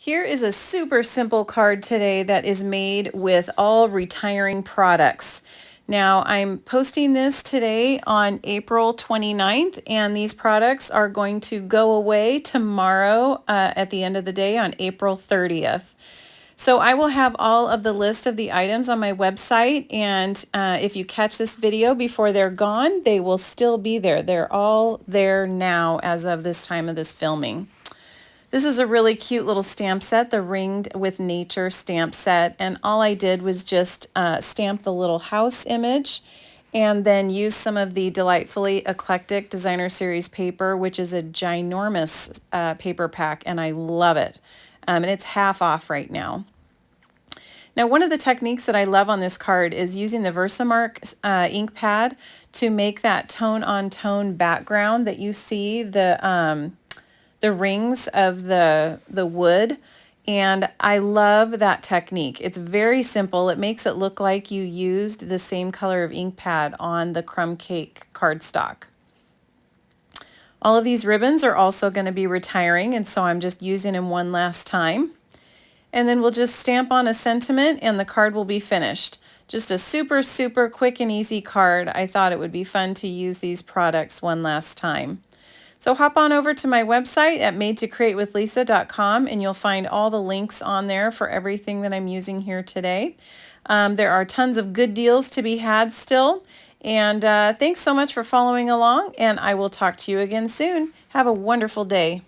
Here is a super simple card today that is made with all retiring products. Now, I'm posting this today on April 29th, and these products are going to go away tomorrow at the end of the day on April 30th. So I will have all of the list of the items on my website, and if you catch this video before they're gone, they will still be there. They're all there now as of this time of this filming. This is a really cute little stamp set, the Ringed with Nature stamp set, and all I did was just stamp the little house image and then use some of the Delightfully Eclectic Designer Series paper, which is a ginormous paper pack, and I love it. And it's half off right now. Now, one of the techniques that I love on this card is using the Versamark ink pad to make that tone-on-tone background that you see, the rings of the wood, and I love that technique. It's very simple. It makes it look like you used the same color of ink pad on the crumb cake cardstock. All of these ribbons are also going to be retiring, and so I'm just using them one last time. And then we'll just stamp on a sentiment and the card will be finished. Just a super, super quick and easy card. I thought it would be fun to use these products one last time. So hop on over to my website at madetocreatewithlisa.com and you'll find all the links on there for everything that I'm using here today. There are tons of good deals to be had still. And thanks so much for following along, and I will talk to you again soon. Have a wonderful day.